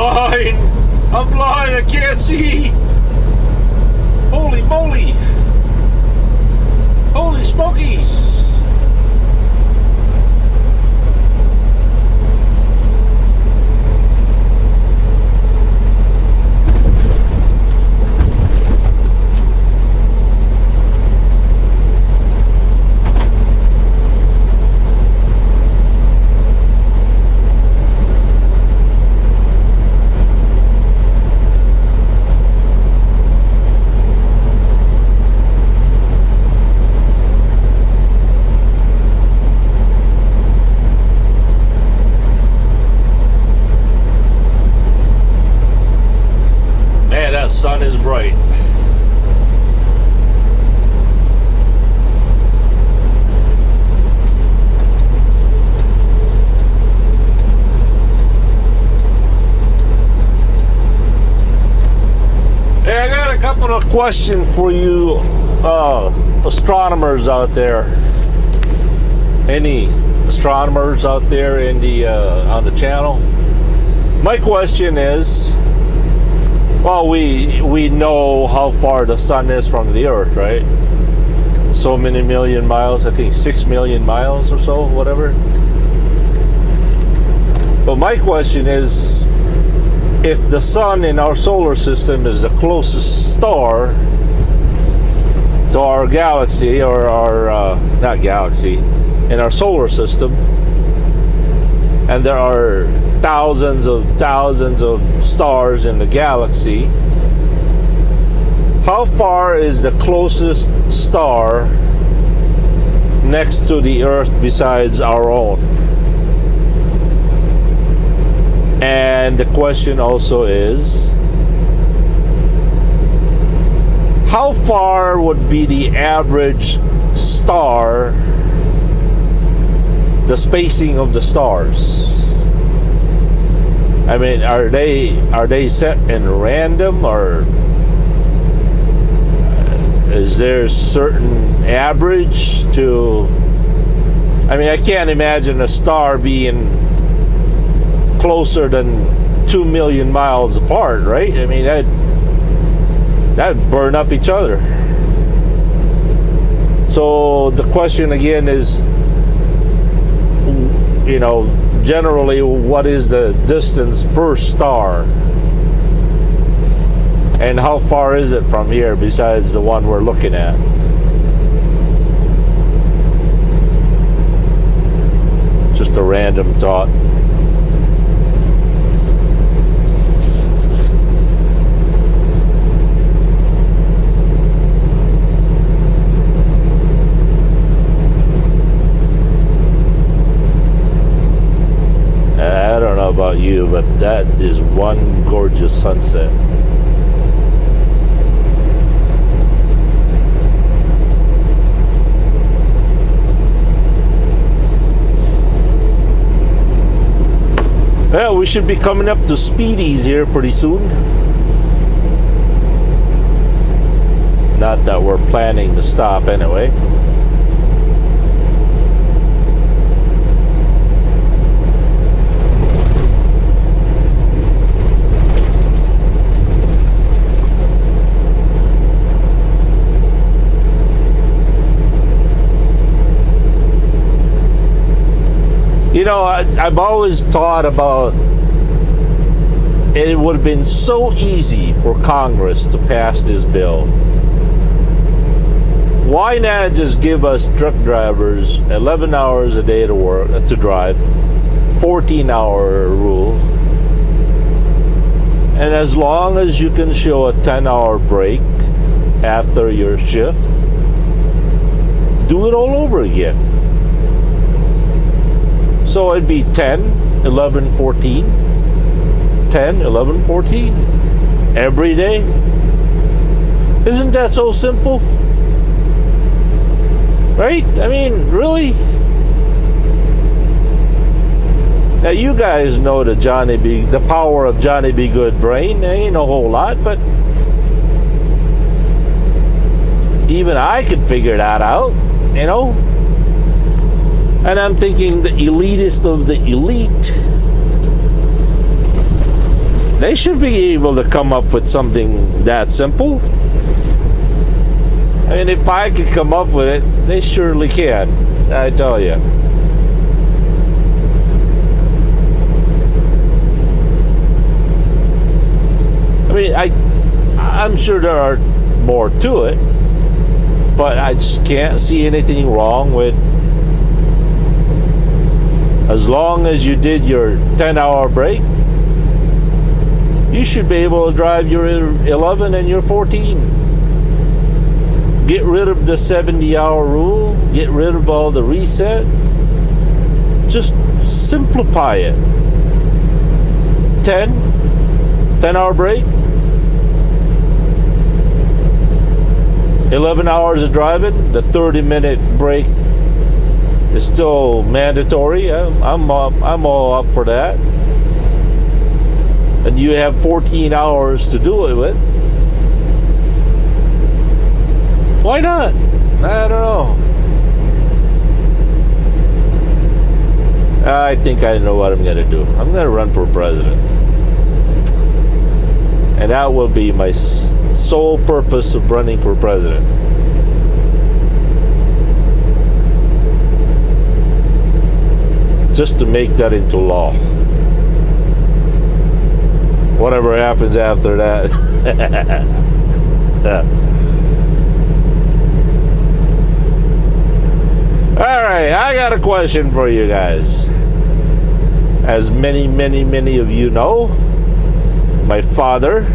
blind. I'm blind. I can't see. Holy moly. Holy smokies. Sun is bright. Hey, I got a couple of questions for you astronomers out there. Any astronomers out there in the on the channel? My question is, well, we know how far the sun is from the earth, right? So many million miles, I think 6 million miles or so, whatever. But my question is, if the sun in our solar system is the closest star to our galaxy, or our, not galaxy, in our solar system, and there are thousands of stars in the galaxy, how far is the closest star next to the earth besides our own? And the question also is, how far would be the average star, the spacing of the stars? I mean, are they set in random, or is there a certain average to? I mean, I can't imagine a star being closer than 2 million miles apart, right? I mean, that'd burn up each other. So the question again is, you know, generally, what is the distance per star? And how far is it from here besides the one we're looking at? Just a random thought. I don't know about you, but that is one gorgeous sunset. Well, we should be coming up to Speedies here pretty soon. Not that we're planning to stop anyway. You know, I've always thought about it would have been so easy for Congress to pass this bill. Why not just give us truck drivers 11 hours a day to drive, 14-hour rule, and as long as you can show a 10-hour break after your shift, do it all over again. So it'd be 10, 11, 14, 10, 11, 14 every day. Isn't that so simple? Right? I mean, really? Now you guys know the power of Johnny B. Good brain. There ain't a whole lot, but even I could figure that out, you know? And I'm thinking the elitist of the elite They should be able to come up with something that simple. I mean, if I could come up with it, they surely can. I tell you. I mean, I'm sure there are more to it, but I just can't see anything wrong with, as long as you did your 10-hour break, you should be able to drive your 11 and your 14. Get rid of the 70-hour rule. Get rid of all the reset. Just simplify it. 10-hour break. 11 hours of driving. The 30-minute break is still mandatory. I'm all up for that. And you have 14 hours to do it with. Why not? I don't know. I think I know what I'm going to do. I'm going to run for president. And that will be my sole purpose of running for president. Just to make that into law. Whatever happens after that. Yeah. Alright, I got a question for you guys. As many of you know, my father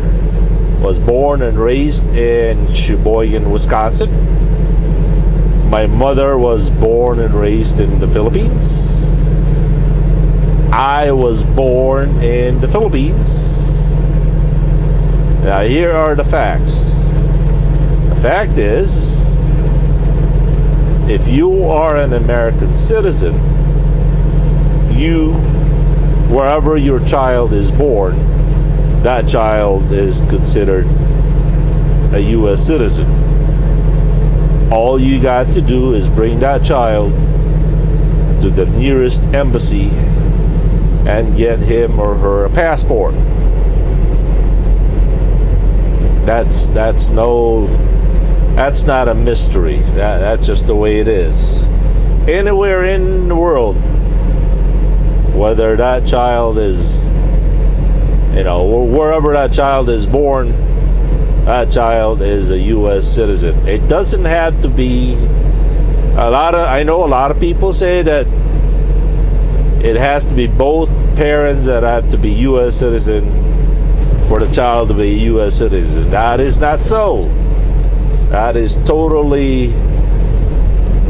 was born and raised in Sheboygan, Wisconsin. My mother was born and raised in the Philippines. I was born in the Philippines. Now here are the facts. The fact is, if you are an American citizen, wherever your child is born, that child is considered a U.S. citizen. All you got to do is bring that child to the nearest embassy and get him or her a passport. That's not a mystery. That's just the way it is. Anywhere in the world, whether that child is, wherever that child is born, that child is a U.S. citizen. It doesn't have to be I know a lot of people say that it has to be both parents that have to be U.S. citizen for the child to be a U.S. citizen. That is not so. That is totally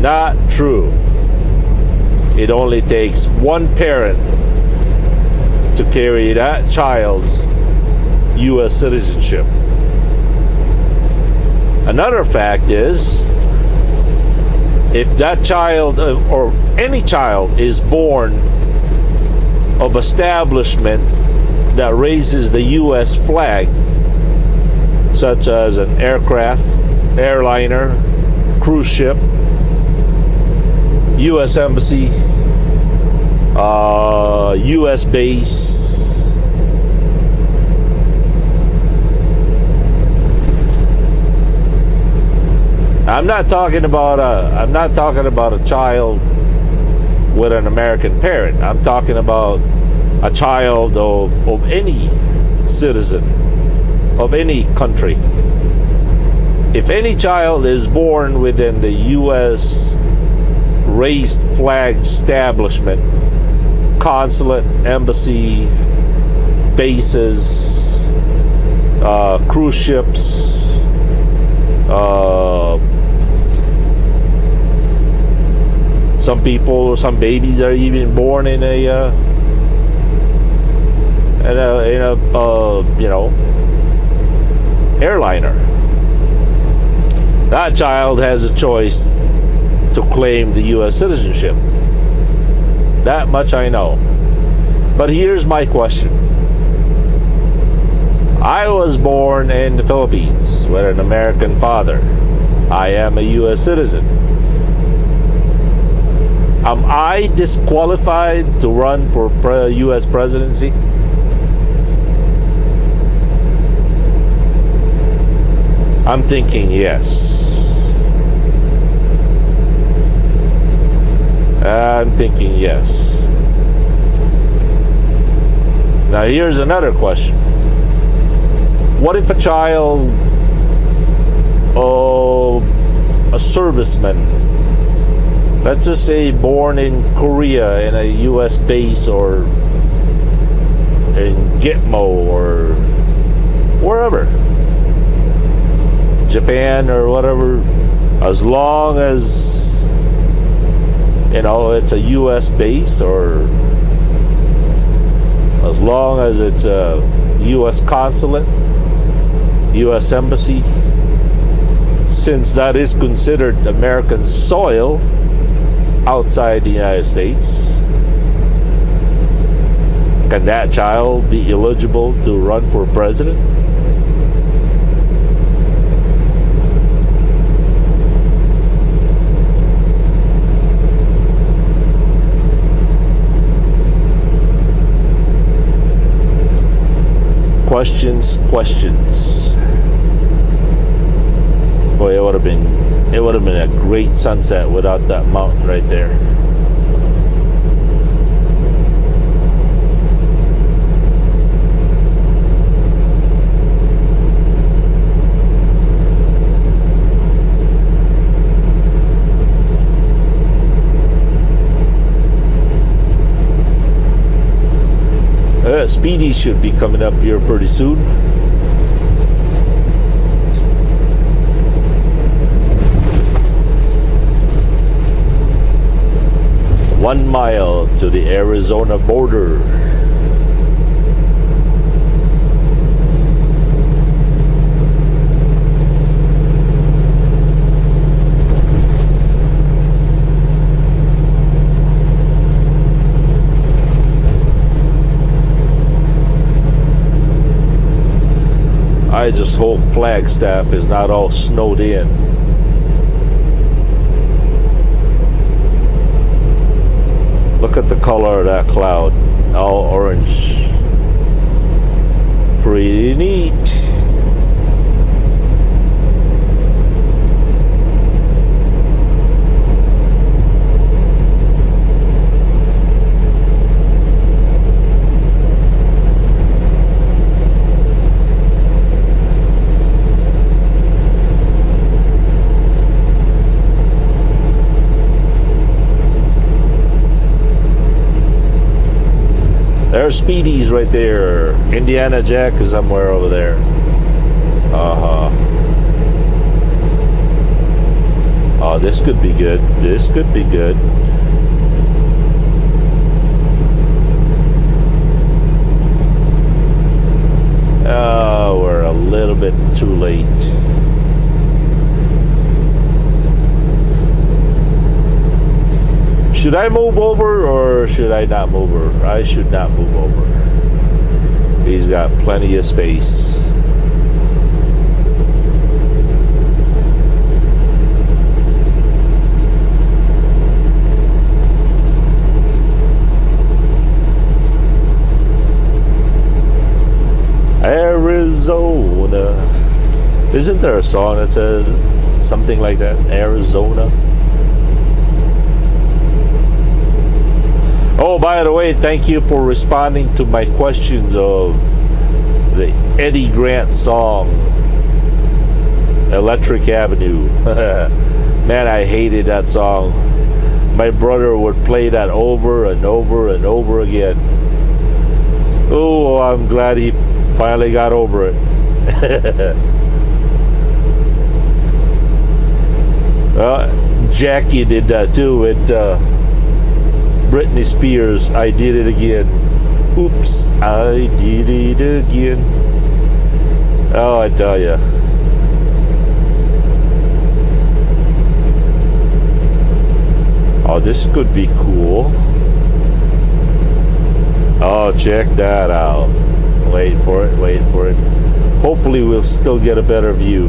not true. It only takes one parent to carry that child's U.S. citizenship. Another fact is, if that child or any child is born of establishment that raises the U.S. flag, such as an aircraft, airliner, cruise ship, U.S. embassy, U.S. base, I'm not talking about a child with an American parent. I'm talking about a child of any citizen of any country. If any child is born within the U.S. raised flag establishment, consulate, embassy, bases, cruise ships, some babies are even born in a airliner. That child has a choice to claim the U.S. citizenship. That much I know. But here's my question. I was born in the Philippines with an American father. I am a U.S. citizen. Am I disqualified to run for U.S. presidency? I'm thinking yes. I'm thinking yes. Now here's another question. What if a child, a serviceman, let's just say born in Korea in a US base or in Gitmo or wherever, Japan or whatever, as long as you know it's a US base, or as long as it's a US consulate, US embassy, since that is considered American soil outside the United States, can that child be eligible to run for president? Questions. Boy, it would have been a great sunset without that mountain right there. Speedy should be coming up here pretty soon. One mile to the Arizona border. I just hope Flagstaff is not all snowed in. Look at the color of that cloud, all orange. Pretty neat. There's Speedies right there. Indiana Jack is somewhere over there. Oh, this could be good. This could be good. Oh, we're a little bit too late. Should I move over or should I not move over? I should not move over. He's got plenty of space. Arizona. Isn't there a song that says something like that? Arizona. Oh, by the way, thank you for responding to my questions of the Eddie Grant song, Electric Avenue. Man, I hated that song. My brother would play that over and over and over again. Oh, I'm glad he finally got over it. Jackie did that too with Britney Spears, I Did It Again. Oops, I did it again. Oh, I tell ya. Oh, this could be cool. Oh, check that out. Wait for it, wait for it. Hopefully we'll still get a better view.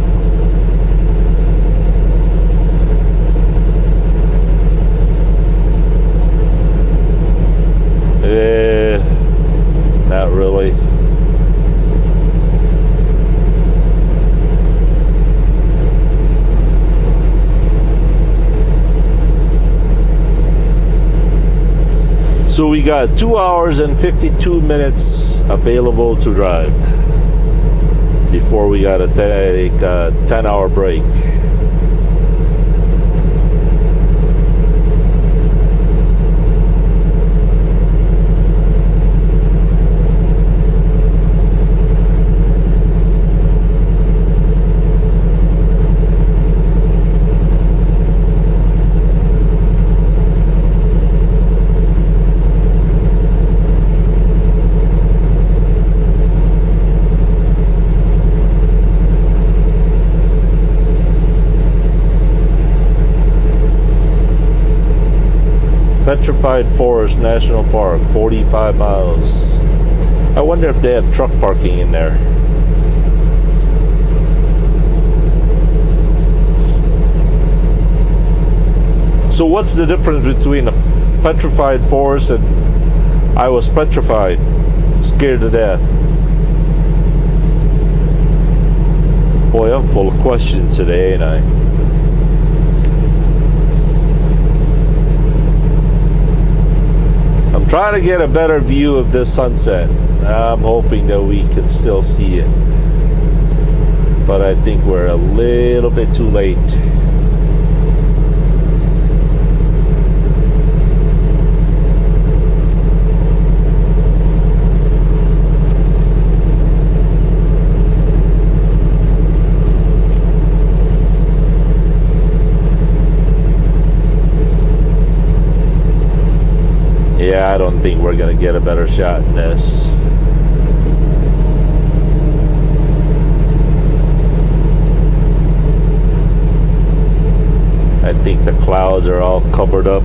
Not really. So we got 2 hours and 52 minutes available to drive before we gotta take a 10-hour break. Petrified Forest National Park, 45 miles. I wonder if they have truck parking in there. So what's the difference between a petrified forest and I was petrified, scared to death? Boy, I'm full of questions today, ain't I? Trying to get a better view of this sunset. I'm hoping that we can still see it, but I think we're a little bit too late. Yeah, I don't think we're gonna get a better shot in this. I think the clouds are all covered up.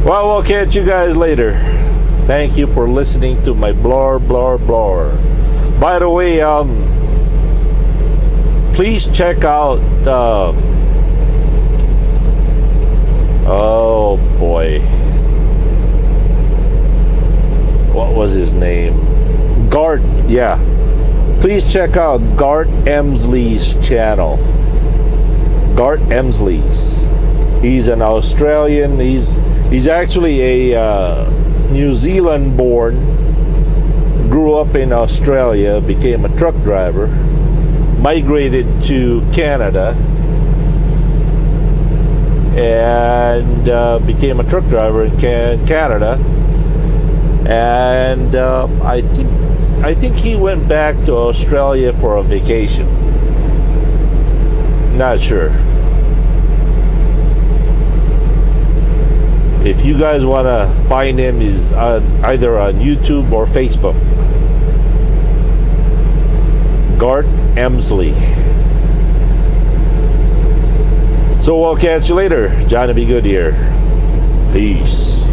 Well, we'll catch you guys later. Thank you for listening to my blah blah blah. By the way, please check out oh boy, what was his name? Gart, yeah. Please check out Gart Emsley's channel. Gart Emsley's. He's an Australian. He's actually a New Zealand born. Grew up in Australia, became a truck driver, migrated to Canada, and became a truck driver in Canada. And I think he went back to Australia for a vacation. Not sure. If you guys want to find him, he's either on YouTube or Facebook. Gart Emsley. So we'll catch you later. Johnny Be Good here. Peace.